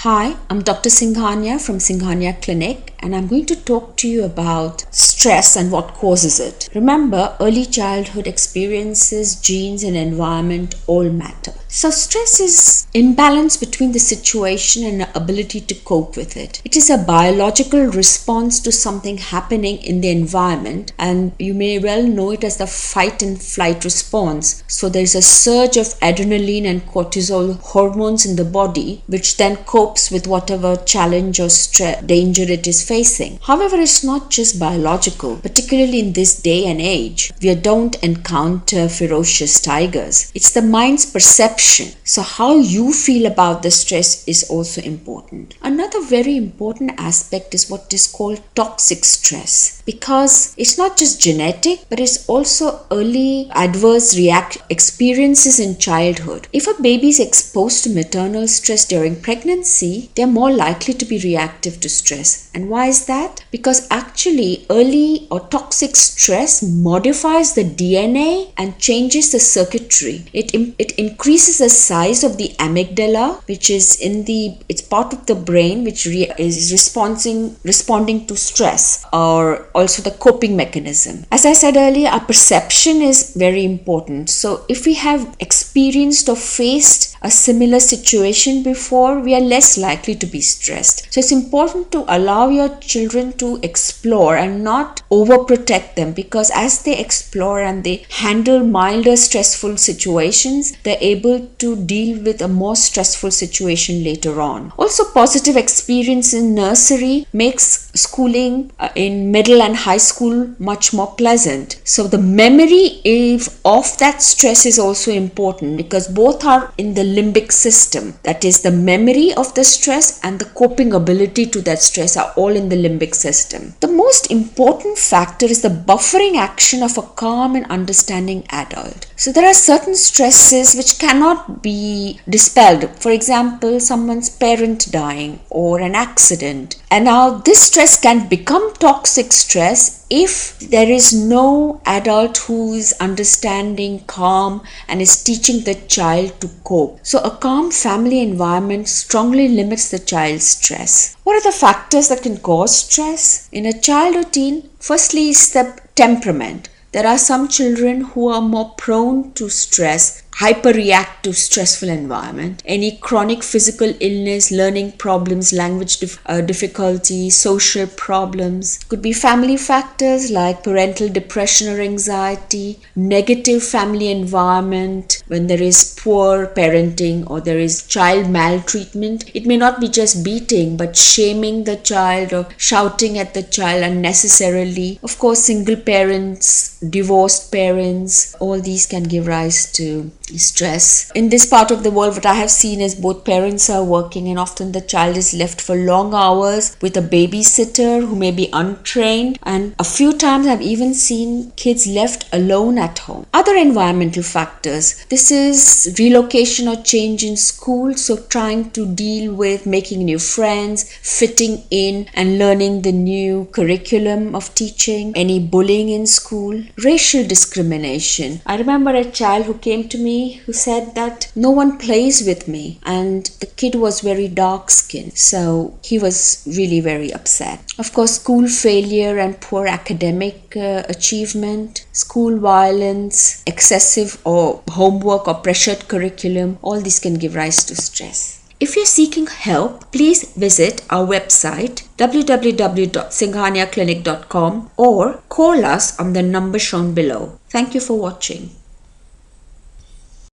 Hi, I'm Dr. Singhania from Singhania Clinic, and I'm going to talk to you about stress and what causes it. Remember, early childhood experiences, genes, and environment all matter. So stress is imbalance between the situation and the ability to cope with it. It is a biological response to something happening in the environment, and you may well know it as the fight and flight response. So there's a surge of adrenaline and cortisol hormones in the body, which then copes with whatever challenge or danger it is facing. However, it's not just biological, particularly in this day and age. We don't encounter ferocious tigers. It's the mind's perception. So how you feel about the stress is also important. Another very important aspect is what is called toxic stress, because it's not just genetic, but it's also early adverse experiences in childhood. If a baby is exposed to maternal stress during pregnancy, they're more likely to be reactive to stress. And why is that? Because actually early or toxic stress modifies the DNA and changes the circuitry. It increases the size of the amygdala, which is it's part of the brain which is responding to stress, or also the coping mechanism. As I said earlier, our perception is very important. So if we have experienced or faced a similar situation before, we are less likely to be stressed. So it's important to allow your children to explore and not overprotect them, because as they explore and they handle milder stressful situations, they're able to deal with a more stressful situation later on. Also, positive experience in nursery makes schooling in middle and high school much more pleasant. So the memory of that stress is also important, because both are in the limbic system. That is, the memory of the stress and the coping ability to that stress are all in the limbic system. The most important factor is the buffering action of a calm and understanding adult. So there are certain stresses which cannot be dispelled. For example, someone's parent dying or an accident. And now this stress can become toxic stress if there is no adult who is understanding, calm, and is teaching the child to cope. So a calm family environment strongly limits the child's stress. What are the factors that can cause stress? In a child or teen, firstly is the temperament. There are some children who are more prone to stress, hyperreact to stressful environment. Any chronic physical illness, learning problems, language difficulties, social problems. Could be family factors like parental depression or anxiety, negative family environment, when there is poor parenting or there is child maltreatment. It may not be just beating, but shaming the child or shouting at the child unnecessarily. Of course, single parents, divorced parents, all these can give rise to stress. In this part of the world, what I have seen is both parents are working, and often the child is left for long hours with a babysitter who may be untrained, and a few times I've even seen kids left alone at home. Other environmental factors. This is relocation or change in school, so trying to deal with making new friends, fitting in and learning the new curriculum of teaching, any bullying in school, racial discrimination. I remember a child who came to me who said that no one plays with me, and the kid was very dark skinned, so he was really very upset. Of course, school failure and poor academic achievement, school violence, excessive or homework or pressured curriculum, all these can give rise to stress. If you're seeking help, please visit our website www.singhaniaclinic.com or call us on the number shown below. Thank you for watching.